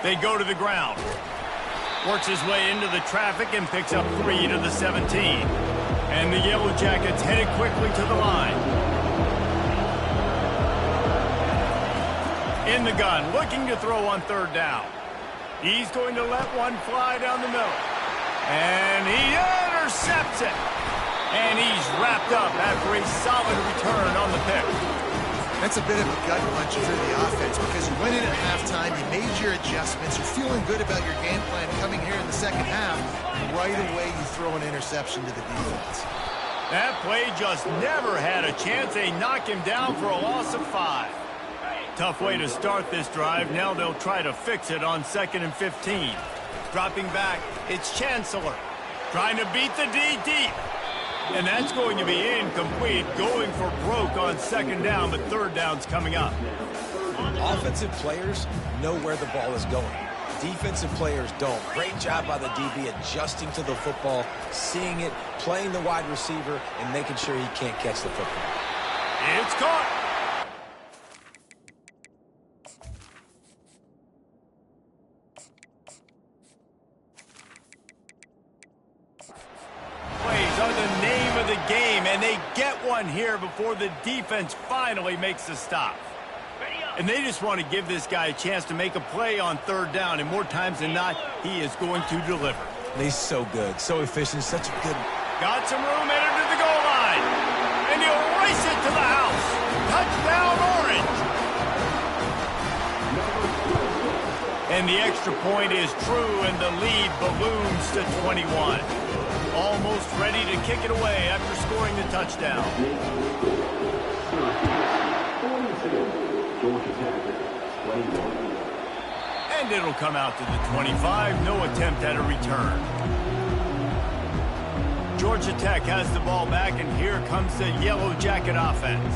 They go to the ground. Works his way into the traffic and picks up 3 to the 17. And the Yellow Jackets headed quickly to the line. In the gun, looking to throw on 3rd down. He's going to let one fly down the middle. And he intercepts it. And he's wrapped up after a solid return on the pick. That's a bit of a gut punch for the offense because you went in at halftime, you made your adjustments, you're feeling good about your game plan coming here in the second half. Right away, you throw an interception to the defense. That play just never had a chance. They knock him down for a loss of 5. Tough way to start this drive. Now they'll try to fix it on 2nd and 15. Dropping back, it's Chancellor. Trying to beat the D deep. And that's going to be incomplete, going for broke on 2nd down, but 3rd down's coming up. Offensive players know where the ball is going. Defensive players don't. Great job by the DB adjusting to the football, seeing it, playing the wide receiver, and making sure he can't catch the football. It's caught. Are the name of the game, and they get one here before the defense finally makes the stop. And they just want to give this guy a chance to make a play on 3rd down, and more times than not, he is going to deliver. And he's so good, so efficient, such a good... Got some room, headed to the goal line, and he'll race it to the house. Touchdown, Orange! And the extra point is true, and the lead balloons to 21. Almost ready to kick it away after scoring the touchdown. And it'll come out to the 25. No attempt at a return. Georgia Tech has the ball back, and here comes the Yellow Jacket offense.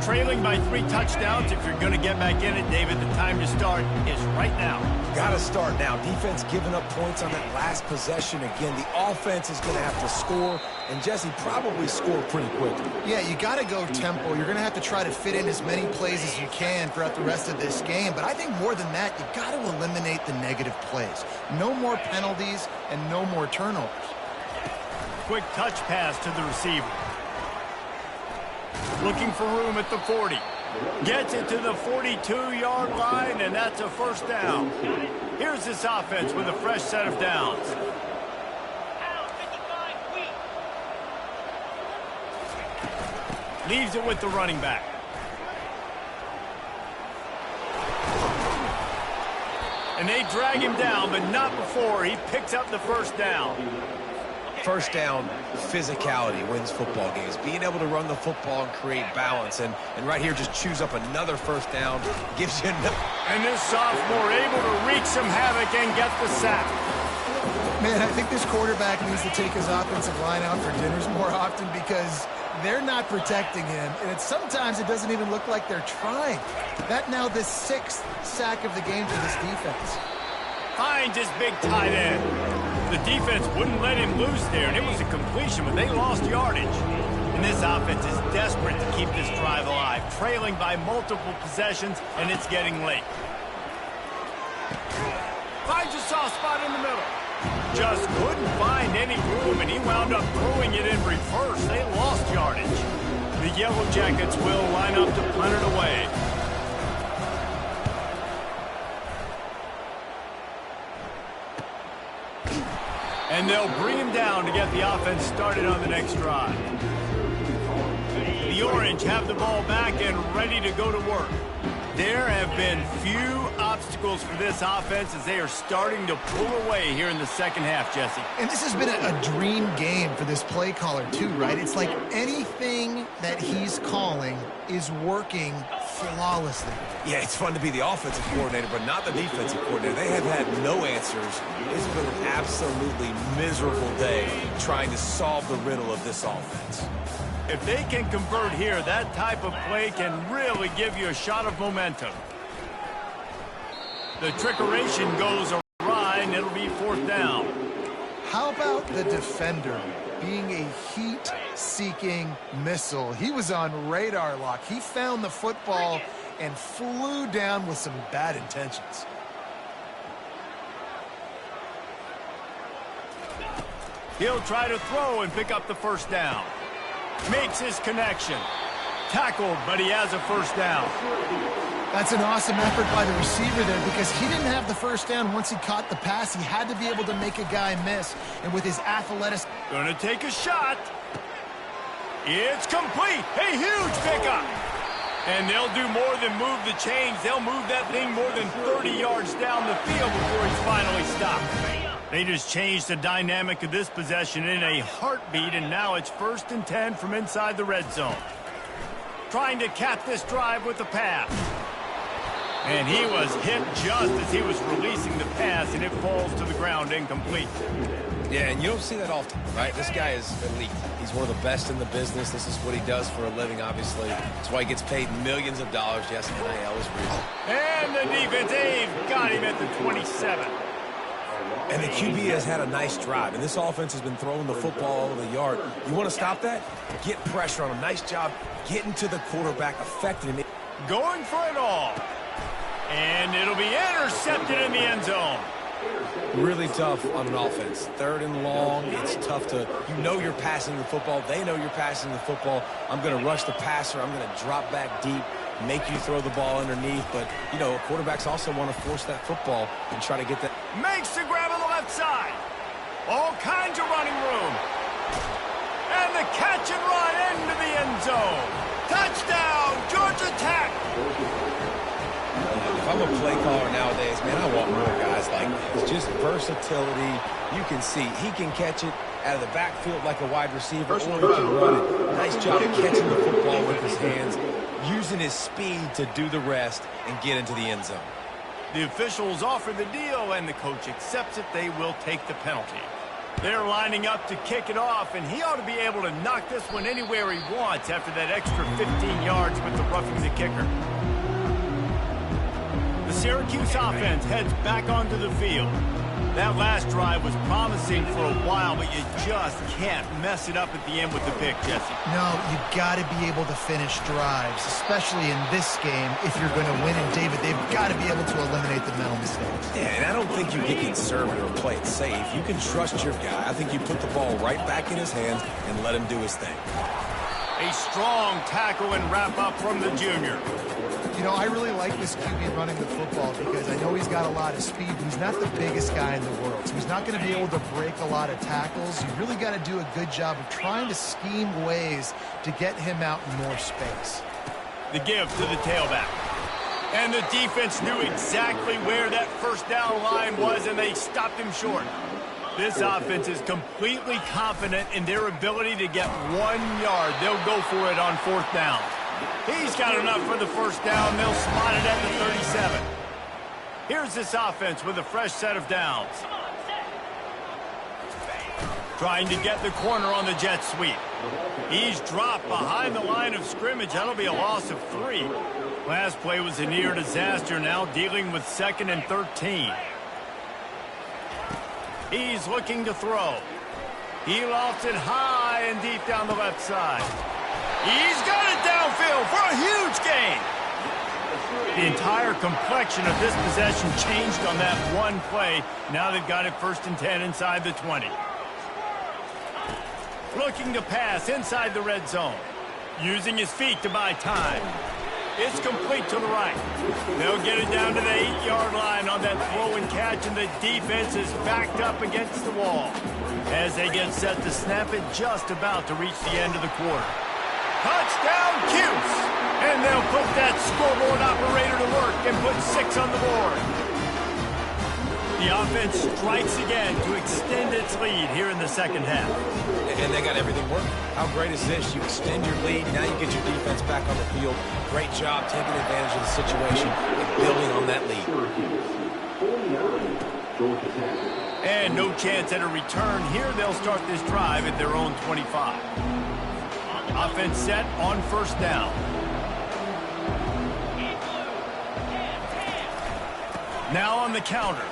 Trailing by 3 touchdowns. If you're going to get back in it, David, the time to start is right now. Got to start now. Defense giving up points on that last possession. Again, the offense is going to have to score, and Jesse probably score pretty quickly. Yeah, you got to go tempo. You're going to have to try to fit in as many plays as you can throughout the rest of this game. But I think more than that, you got to eliminate the negative plays. No more penalties and no more turnovers. Quick touch pass to the receiver. Looking for room at the 40. Gets it to the 42-yard line, and that's a 1st down. Here's this offense with a fresh set of downs. Leaves it with the running back. And they drag him down, but not before he picks up the 1st down. 1st down, physicality wins football games. Being able to run the football and create balance. And right here, just choose up another 1st down. Gives you enough. And this sophomore able to wreak some havoc and get the sack. Man, I think this quarterback needs to take his offensive line out for dinners more often because they're not protecting him. And sometimes it doesn't even look like they're trying. That now the 6th sack of the game for this defense. Finds his big tight end. The defense wouldn't let him loose there, and it was a completion, but they lost yardage. And this offense is desperate to keep this drive alive, trailing by multiple possessions, and it's getting late. Finds a soft spot in the middle. Just couldn't find any room, and he wound up throwing it in reverse. They lost yardage. The Yellow Jackets will line up to punt it away. And they'll bring him down to get the offense started on the next drive. The Orange have the ball back and ready to go to work. There have been few obstacles for this offense as they are starting to pull away here in the 2nd half, Jesse. And this has been a dream game for this play caller too, right? It's like anything that he's calling is working flawlessly. Yeah, it's fun to be the offensive coordinator, but not the defensive coordinator. They have had no answers. It's been an absolutely miserable day trying to solve the riddle of this offense. If they can convert here, that type of play can really give you a shot of momentum. The trickeration goes awry, and it'll be 4th down. How about the defender being a heat-seeking missile? He was on radar lock. He found the football and flew down with some bad intentions. He'll try to throw and pick up the first down. Makes his connection. Tackled, but he has a first down. That's an awesome effort by the receiver there because he didn't have the first down once he caught the pass. He had to be able to make a guy miss. And with his athleticism... Gonna take a shot. It's complete. A huge pickup. And they'll do more than move the chains. They'll move that thing more than 30 yards down the field before he's finally stopped. They just changed the dynamic of this possession in a heartbeat, and now it's 1st and 10 from inside the red zone. Trying to cap this drive with the pass. And he was hit just as he was releasing the pass, and it falls to the ground incomplete. Yeah, and you don't see that often, right? This guy is elite. He's one of the best in the business. This is what he does for a living, obviously. That's why he gets paid millions of dollars. Yes, NIL is real. And the defense, they've got him at the 27. And the QB has had a nice drive, and this offense has been throwing the football all over the yard. You want to stop that? Get pressure on him. Nice job getting to the quarterback, affecting him. Going for it all. And it'll be intercepted in the end zone. Really tough on an offense. 3rd and long, it's tough to, you know you're passing the football. They know you're passing the football. I'm going to rush the passer. I'm going to drop back deep, make you throw the ball underneath. But, you know, quarterbacks also want to force that football and try to get that. Makes the grab on the left side. All kinds of running room. And the catch and run into the end zone. Touchdown, Georgia Tech. If I'm a play caller nowadays, man, I want more guys like this. Just versatility. You can see he can catch it out of the backfield like a wide receiver, or he can run it. Nice job catching the football with his hands, using his speed to do the rest and get into the end zone. The officials offer the deal, and the coach accepts it. They will take the penalty. They're lining up to kick it off, and he ought to be able to knock this one anywhere he wants after that extra 15 yards with the roughing the kicker. The Syracuse offense heads back onto the field. That last drive was promising for a while, but you just can't mess it up at the end with the pick, Jesse. No, you got to be able to finish drives, especially in this game. If you're going to win, and David, they've got to be able to eliminate the mental mistakes. Yeah, and I don't think you get conservative or play it safe. You can trust your guy. I think you put the ball right back in his hands and let him do his thing. A strong tackle and wrap up from the junior. You know, I really like this QB running the football because I know he's got a lot of speed, but he's not the biggest guy in the world. So he's not going to be able to break a lot of tackles. You really got to do a good job of trying to scheme ways to get him out in more space. The give to the tailback. And the defense knew exactly where that first down line was, and they stopped him short. This offense is completely confident in their ability to get 1 yard. They'll go for it on 4th down. He's got enough for the first down. They'll spot it at the 37. Here's this offense with a fresh set of downs. Trying to get the corner on the jet sweep. He's dropped behind the line of scrimmage. That'll be a loss of 3. Last play was a near disaster. Now dealing with 2nd and 13. He's looking to throw. He lofts it high and deep down the left side. He's got it downfield for a huge gain. The entire complexion of this possession changed on that one play. Now they've got it 1st and 10 inside the 20. Looking to pass inside the red zone. Using his feet to buy time. It's complete to the right. They'll get it down to the 8-yard line on that throw and catch, and the defense is backed up against the wall. As they get set to snap it, just about to reach the end of the quarter. Touchdown, Cuse! And they'll put that scoreboard operator to work and put 6 on the board. The offense strikes again to extend its lead here in the second half. And they got everything working. How great is this? You extend your lead, now you get your defense back on the field. Great job taking advantage of the situation and building on that lead. And no chance at a return here. They'll start this drive at their own 25. Offense set on 1st down. Now on the counter.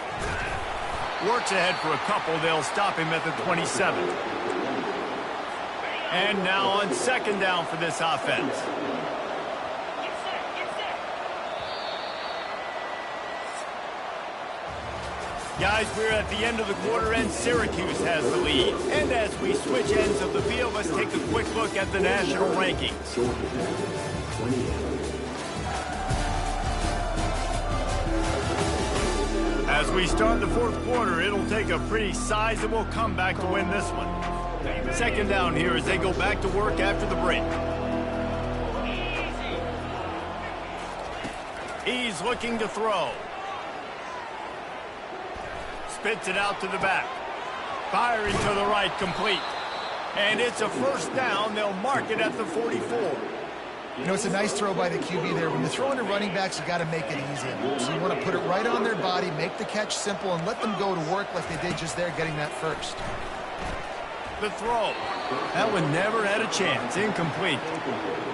Works ahead for a couple. They'll stop him at the 27. And now on 2nd down for this offense. Guys, we're at the end of the quarter, and Syracuse has the lead. And as we switch ends of the field, let's take a quick look at the national rankings. As we start the fourth quarter, it'll take a pretty sizable comeback to win this one. Second down here as they go back to work after the break. He's looking to throw. Spits it out to the back. Firing to the right, complete. And it's a first down. They'll mark it at the 44. You know, it's a nice throw by the QB there. When you're throwing to running backs, you got to make it easy. So you want to put it right on their body, make the catch simple, and let them go to work like they did just there, getting that first. The throw. That one never had a chance. Incomplete.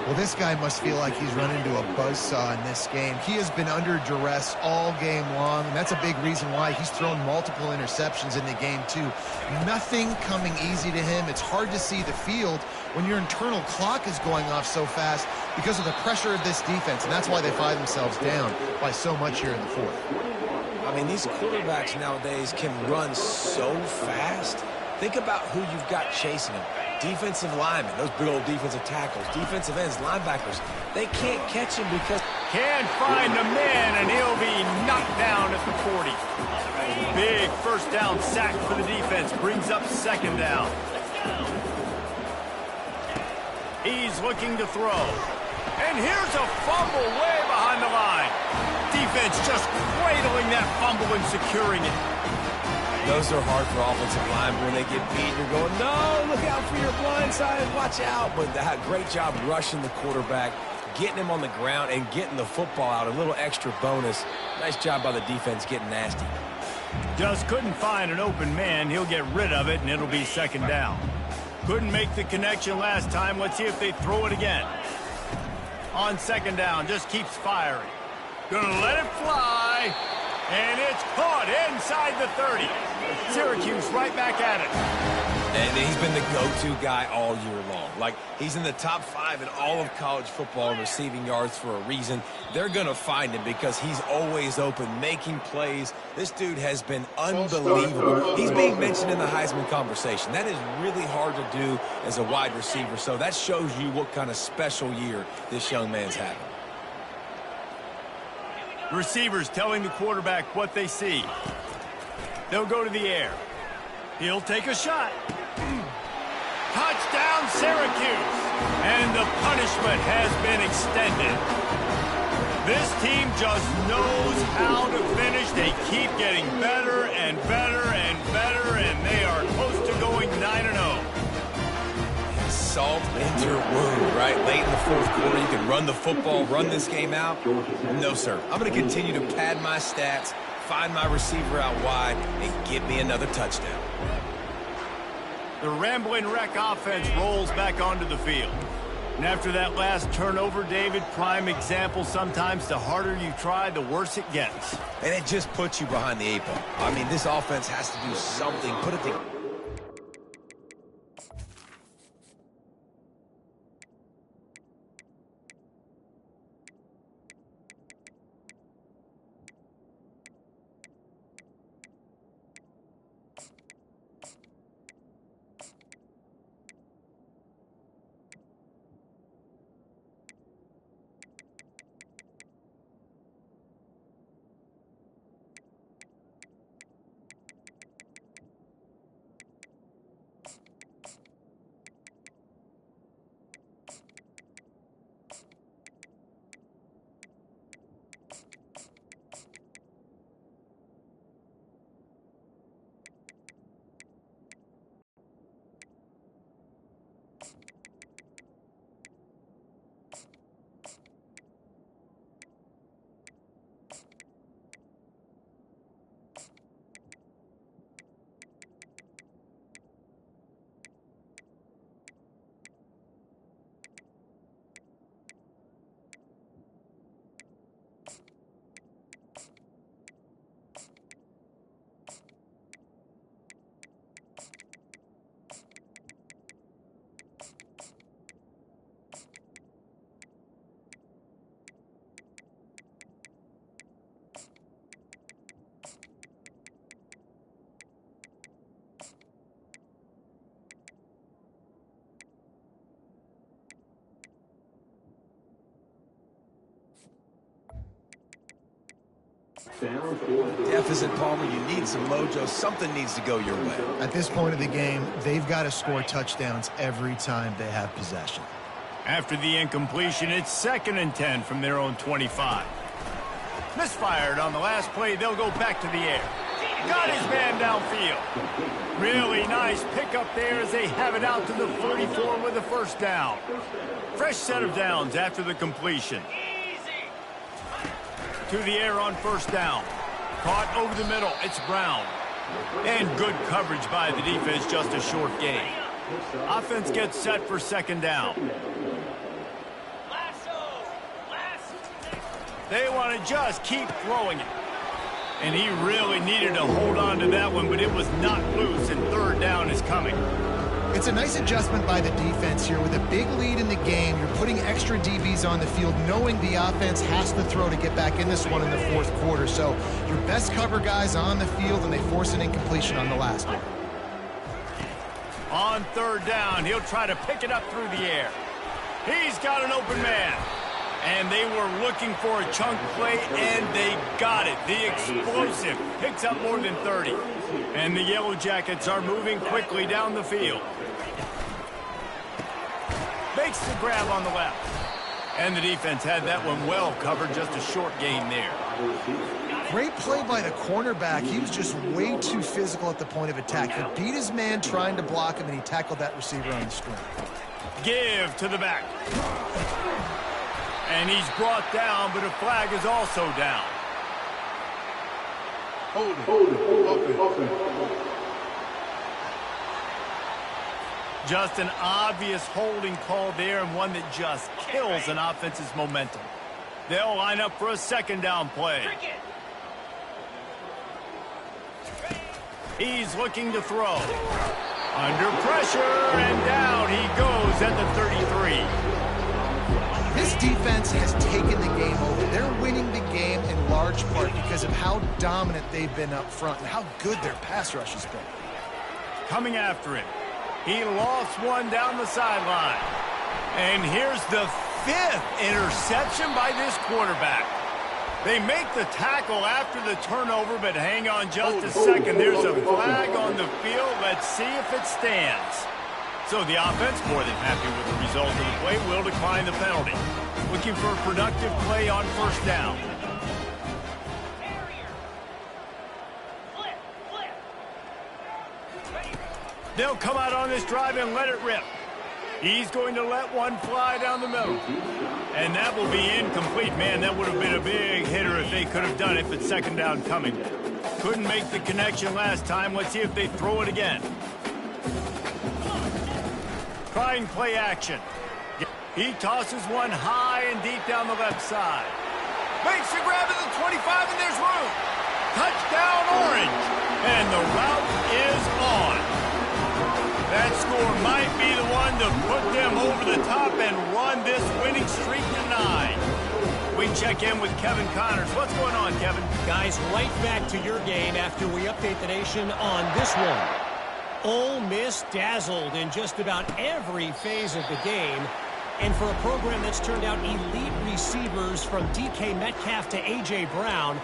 Well, this guy must feel like he's run into a buzzsaw in this game. He has been under duress all game long, and that's a big reason why he's thrown multiple interceptions in the game, too. Nothing coming easy to him. It's hard to see the field when your internal clock is going off so fast because of the pressure of this defense, and that's why they find themselves down by so much here in the fourth. I mean, these quarterbacks nowadays can run so fast. Think about who you've got chasing them. Defensive linemen, those big old defensive tackles, defensive ends, linebackers. They can't catch him because... Can't find the man, and he'll be knocked down at the 40. Big first down sack for the defense. Brings up second down. He's looking to throw. And here's a fumble way behind the line. Defense just cradling that fumble and securing it. Those are hard for offensive linemen when they get beat. You're going, no, look out for your blind side, watch out. But that great job rushing the quarterback, getting him on the ground, and getting the football out. A little extra bonus. Nice job by the defense getting nasty. Just couldn't find an open man. He'll get rid of it, and it'll be second down. Couldn't make the connection last time. Let's see if they throw it again. On second down, just keeps firing. Gonna let it fly. And it's caught inside the 30. Syracuse right back at it. And he's been the go-to guy all year long. Like, he's in the top 5 in all of college football in receiving yards for a reason. They're going to find him because he's always open, making plays. This dude has been unbelievable. He's being mentioned in the Heisman conversation. That is really hard to do as a wide receiver. So that shows you what kind of special year this young man's having. Receivers telling the quarterback what they see. They'll go to the air. He'll take a shot. Touchdown, Syracuse. And the punishment has been extended. This team just knows how to finish. They keep getting better and better and better, and they are close to going 9-0. Salt into your wound, right? Late in the fourth quarter, you can run the football, run this game out. No, sir. I'm going to continue to pad my stats, find my receiver out wide, and get me another touchdown. The Rambling Wreck offense rolls back onto the field. And after that last turnover, David, prime example, sometimes the harder you try, the worse it gets. And it just puts you behind the 8 ball. I mean, this offense has to do something. Put it together. Deficit, Palmer, you need some mojo. Something needs to go your way. At this point of the game, they've got to score touchdowns every time they have possession. After the incompletion, it's 2nd and 10 from their own 25. Misfired on the last play. They'll go back to the air. Got his man downfield. Really nice pickup there as they have it out to the 44 with a first down. Fresh set of downs after the completion. To the air on first down. Caught over the middle. It's Brown. And good coverage by the defense, just a short gain. Offense gets set for 2nd down. They want to just keep throwing it. And he really needed to hold on to that one, but it was not loose, and 3rd down is coming. It's a nice adjustment by the defense here. With a big lead in the game, you're putting extra DBs on the field, knowing the offense has to throw to get back in this one in the 4th quarter. So your best cover guys on the field, and they force an incompletion on the last one. On 3rd down, he'll try to pick it up through the air. He's got an open man. And they were looking for a chunk play, and they got it. The explosive picks up more than 30. And the Yellow Jackets are moving quickly down the field. Makes the grab on the left. And the defense had that one well covered, just a short gain there. Great play by the cornerback. He was just way too physical at the point of attack. He beat his man trying to block him, and he tackled that receiver on the screen. Give to the back. And he's brought down, but a flag is also down. Hold it. Just an obvious holding call there, and one that just kills an offense's momentum. They'll line up for a 2nd down play. He's looking to throw. Under pressure, and down he goes at the 33. This defense has taken the game over. They're winning the game in large part because of how dominant they've been up front and how good their pass rush has been. Coming after him. He lost one down the sideline. And here's the 5th interception by this quarterback. They make the tackle after the turnover, but hang on just a second. There's a flag on the field. Let's see if it stands. So the offense, more than happy with the result of the play, will decline the penalty. Looking for a productive play on 1st down. They'll come out on this drive and let it rip. He's going to let one fly down the middle. And that will be incomplete. Man, that would have been a big hitter if they could have done it, but 2nd down coming. Couldn't make the connection last time. Let's see if they throw it again. Trying play action. He tosses one high and deep down the left side. Makes the grab at the 25, and there's room. Touchdown, Orange. And the route is on. That score might be the one to put them over the top and run this winning streak to 9. We check in with Kevin Connors. What's going on, Kevin? Guys, right back to your game after we update the nation on this one. Ole Miss dazzled in just about every phase of the game. And for a program that's turned out elite receivers from DK Metcalf to A.J. Brown,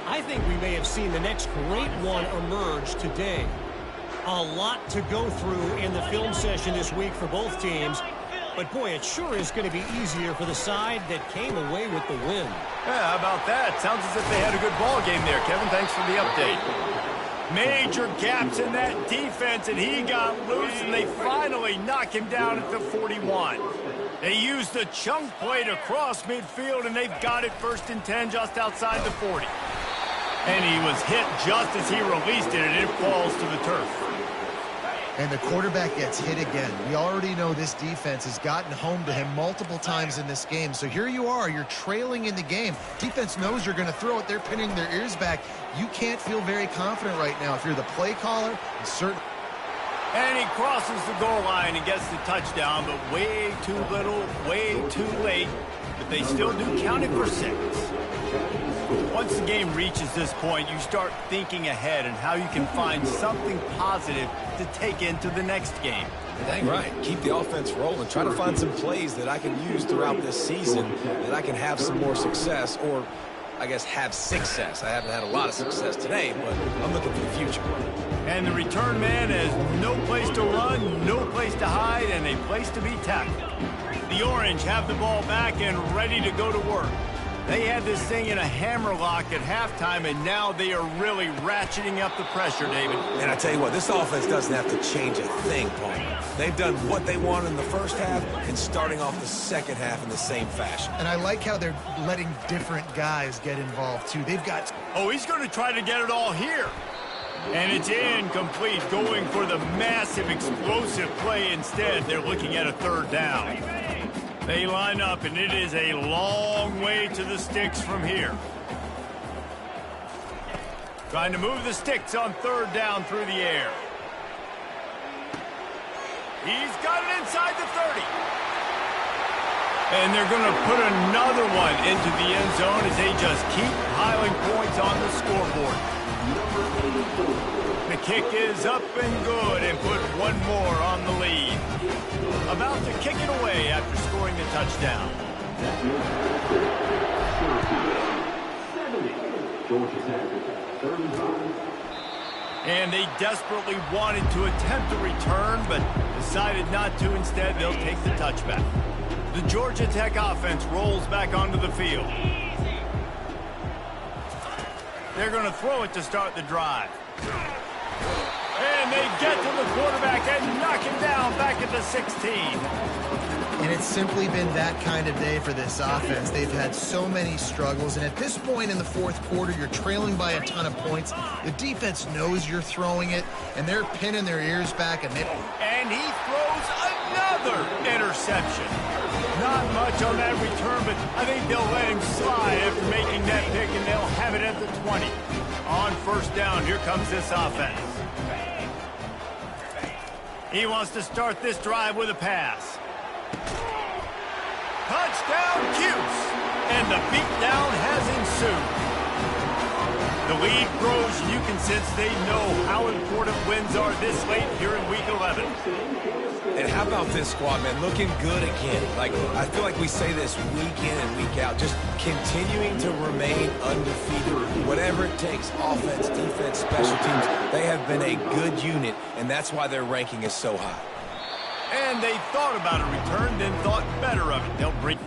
I think we may have seen the next great one emerge today. A lot to go through in the film session this week for both teams. But, boy, it sure is going to be easier for the side that came away with the win. Yeah, how about that? Sounds as if they had a good ball game there, Kevin. Thanks for the update. Major gaps in that defense, and he got loose, and they finally knock him down at the 41. They used the chunk play to cross midfield, and they've got it 1st and 10 just outside the 40. And he was hit just as he released it, and it falls to the turf. And the quarterback gets hit again. We already know this defense has gotten home to him multiple times in this game. So here you are, you're trailing in the game. Defense knows you're going to throw it. They're pinning their ears back. You can't feel very confident right now if you're the play caller. And he crosses the goal line and gets the touchdown, but way too little, way too late. But they still do count it for 6. Once the game reaches this point, you start thinking ahead and how you can find something positive to take into the next game. Dang right. Keep the offense rolling. Try to find some plays that I can use throughout this season that I can have some more success, or I guess, have success. I haven't had a lot of success today, but I'm looking for the future. And the return man has no place to run, no place to hide, and a place to be tackled. The Orange have the ball back and ready to go to work. They had this thing in a hammerlock at halftime, and now they are really ratcheting up the pressure, David. And I tell you what, this offense doesn't have to change a thing, Paul. They've done what they wanted in the first half and starting off the second half in the same fashion. And I like how they're letting different guys get involved, too. They've got... Oh, he's going to try to get it all here. And it's incomplete, going for the massive, explosive play instead. They're looking at a third down. They line up, and it is a long way to the sticks from here. Trying to move the sticks on third down through the air. He's got it inside the 30. And they're going to put another one into the end zone as they just keep piling points on the scoreboard. The kick is up and good and put one more on the lead. About to kick it away after scoring the touchdown. And they desperately wanted to attempt a return, but decided not to. Instead, they'll take the touchback. The Georgia Tech offense rolls back onto the field. They're going to throw it to start the drive. And they get to the quarterback and knock him down back at the 16. And it's simply been that kind of day for this offense. They've had so many struggles, and at this point in the fourth quarter, you're trailing by a ton of points. The defense knows you're throwing it, and they're pinning their ears back. And he throws another interception. Not much on that return, but I think they'll let him slide after making that pick, and they'll have it at the 20. On first down, here comes this offense. He wants to start this drive with a pass. Touchdown, Cuse! And the beatdown has ensued. The lead grows, and you can sense they know how important wins are this late here in Week 11. And how about this squad, man? Looking good again. Like, I feel like we say this week in and week out. Just continuing to remain undefeated. Whatever it takes, offense, defense, special teams, they have been a good unit, and that's why their ranking is so high. And they thought about a return, then thought better of it. They'll bring...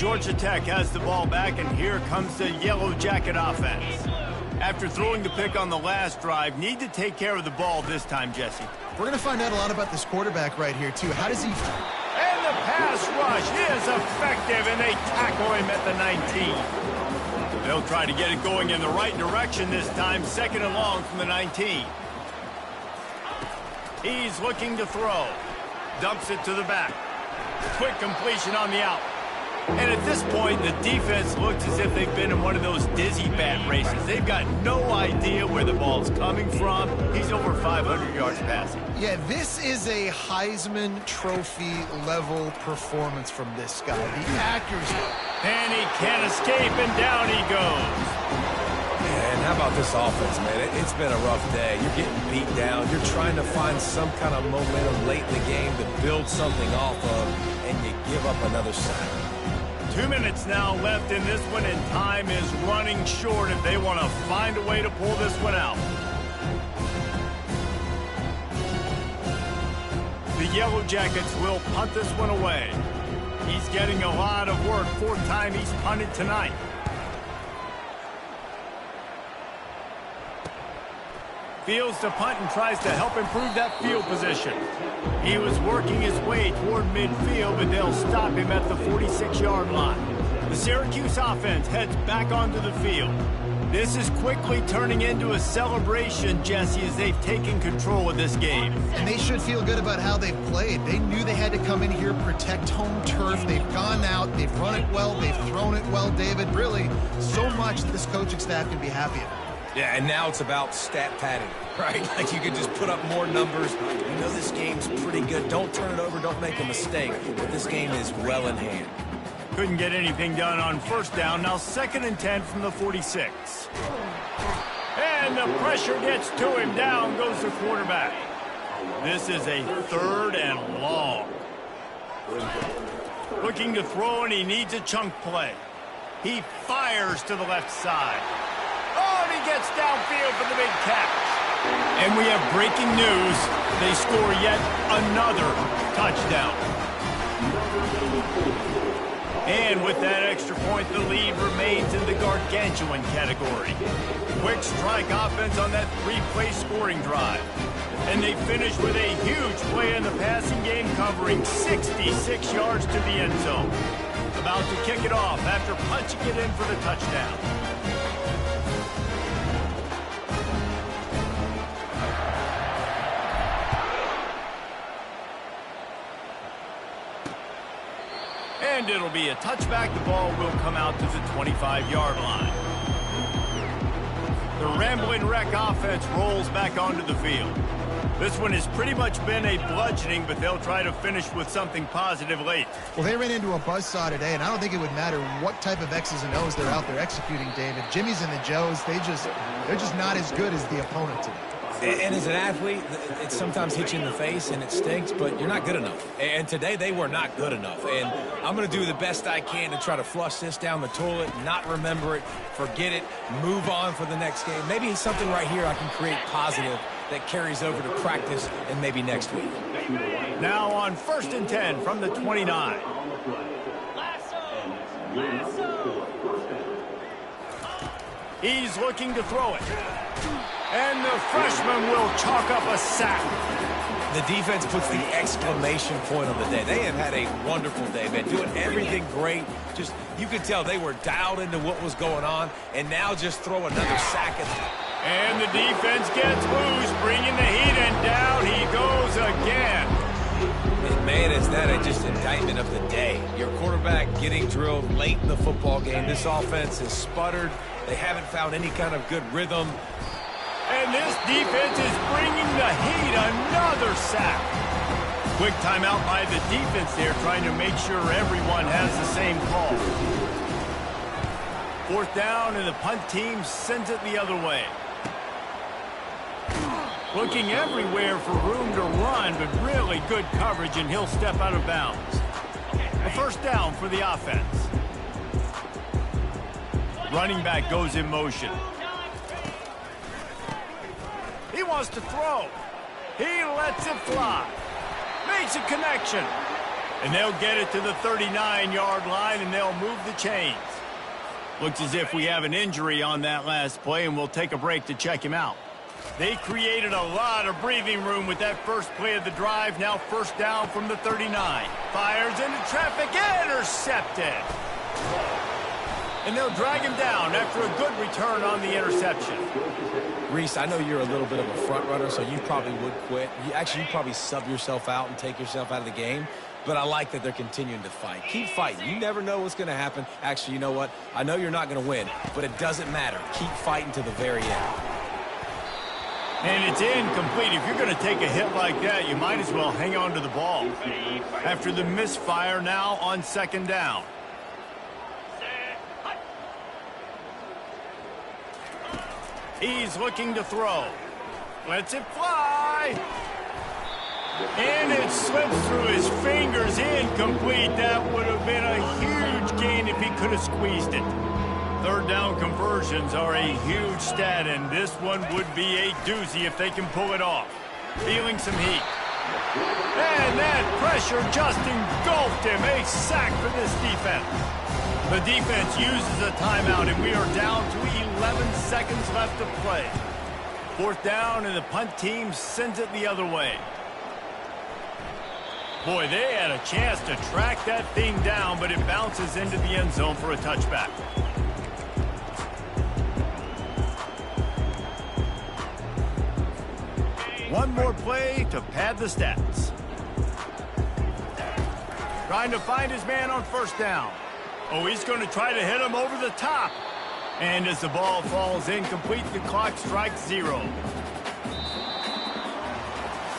Georgia Tech has the ball back, and here comes the Yellow Jacket offense. After throwing the pick on the last drive, need to take care of the ball this time, Jesse. we're going to find out a lot about this quarterback right here, too. How does he... And the pass rush is effective, and they tackle him at the 19. They'll try to get it going in the right direction this time, second and long from the 19. He's looking to throw. Dumps it to the back. Quick completion on the out. And at this point, the defense looks as if they've been in one of those dizzy bat races. They've got no idea where the ball's coming from. He's over 500 yards passing. Yeah, this is a Heisman Trophy level performance from this guy. The accuracy. And he can't escape, and down he goes. And how about this offense, man? It's been a rough day. You're getting beat down. You're trying to find some kind of momentum late in the game to build something off of, and you give up another sack. 2 minutes now left in this one, and time is running short if they want to find a way to pull this one out. The Yellow Jackets will punt this one away. He's getting a lot of work. 4th time he's punted tonight. Fields the punt and tries to help improve that field position. He was working his way toward midfield, but they'll stop him at the 46-yard line. The Syracuse offense heads back onto the field. This is quickly turning into a celebration, Jesse, as they've taken control of this game. And they should feel good about how they've played. They knew they had to come in here, protect home turf. They've gone out, they've run it well, they've thrown it well, David. Really, so much that this coaching staff can be happy about. Yeah, and now it's about stat padding, right? Like you can just put up more numbers. You know this game's pretty good. Don't turn it over. Don't make a mistake. But this game is well in hand. Couldn't get anything done on 1st down. Now 2nd and 10 from the 46. And the pressure gets to him. Down goes the quarterback. This is a 3rd and long. Looking to throw, and he needs a chunk play. He fires to the left side. Oh, and he gets downfield for the big catch. And we have breaking news. They score yet another touchdown. And with that extra point, the lead remains in the gargantuan category. Quick strike offense on that 3-play scoring drive. And they finish with a huge play in the passing game, covering 66 yards to the end zone. About to kick it off after punching it in for the touchdown. And it'll be a touchback. The ball will come out to the 25-yard line. The Rambling Wreck offense rolls back onto the field. This one has pretty much been a bludgeoning, but they'll try to finish with something positive late. Well, they ran into a buzzsaw today, and I don't think it would matter what type of X's and O's they're out there executing, David. Jimmy's and the Joes, they're just not as good as the opponent today. And as an athlete, it sometimes hits you in the face and it stinks, but you're not good enough. And today they were not good enough. And I'm going to do the best I can to try to flush this down the toilet, not remember it, forget it, move on for the next game. Maybe it's something right here I can create positive that carries over to practice and maybe next week. Now on 1st and 10 from the 29. He's looking to throw it. And the freshman will chalk up a sack. The defense puts the exclamation point on the day. They have had a wonderful day, man. Doing everything great. Just, you could tell they were dialed into what was going on. And now just throw another sack at them. And the defense gets loose, bringing the heat, and down he goes again. Man, is that just indictment of the day. Your quarterback getting drilled late in the football game. This offense has sputtered. They haven't found any kind of good rhythm. And this defense is bringing the heat. Another sack. Quick timeout by the defense there, trying to make sure everyone has the same call. 4th down, and the punt team sends it the other way. Looking everywhere for room to run, but really good coverage, and he'll step out of bounds. A 1st down for the offense. Running back goes in motion. He wants to throw. He lets it fly. Makes a connection. And they'll get it to the 39-yard line, and they'll move the chains. Looks as if we have an injury on that last play, and we'll take a break to check him out. They created a lot of breathing room with that first play of the drive. Now 1st down from the 39. Fires into traffic, intercepted. And they'll drag him down after a good return on the interception. Reese, I know you're a little bit of a front runner, so you probably would quit. You'd probably sub yourself out and take yourself out of the game. But I like that they're continuing to fight. Keep fighting. You never know what's going to happen. Actually, you know what? I know you're not going to win, but it doesn't matter. Keep fighting to the very end. And it's incomplete. If you're going to take a hit like that, you might as well hang on to the ball. After the misfire, now on 2nd down. He's looking to throw. Lets it fly. And it slips through his fingers. Incomplete. That would have been a huge gain if he could have squeezed it. Third down conversions are a huge stat, and this one would be a doozy if they can pull it off. Feeling some heat. And that pressure just engulfed him. A sack for this defense. The defense uses a timeout, and we are down to 11 seconds left to play. Fourth down, and the punt team sends it the other way. Boy, they had a chance to track that thing down, but it bounces into the end zone for a touchback. One more play to pad the stats. Trying to find his man on first down. Oh, he's going to try to hit him over the top. And as the ball falls incomplete, the clock strikes 0.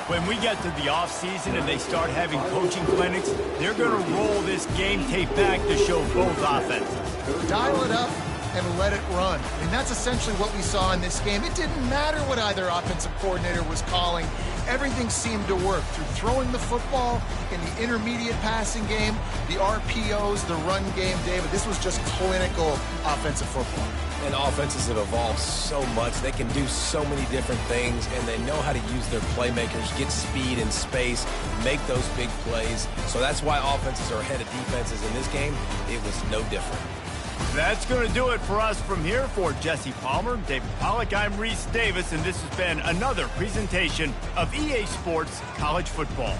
When we get to the offseason and they start having coaching clinics, they're going to roll this game tape back to show both offenses. Dial it up and let it run. I mean, that's essentially what we saw in this game. It didn't matter what either offensive coordinator was calling. Everything seemed to work through throwing the football in the intermediate passing game, the RPOs, the run game. David, this was just clinical offensive football. And offenses have evolved so much. They can do so many different things, and they know how to use their playmakers, get speed and space, make those big plays. So that's why offenses are ahead of defenses in this game. It was no different. That's going to do it for us from here. For Jesse Palmer, David Pollack, I'm Reese Davis, and this has been another presentation of EA Sports College Football.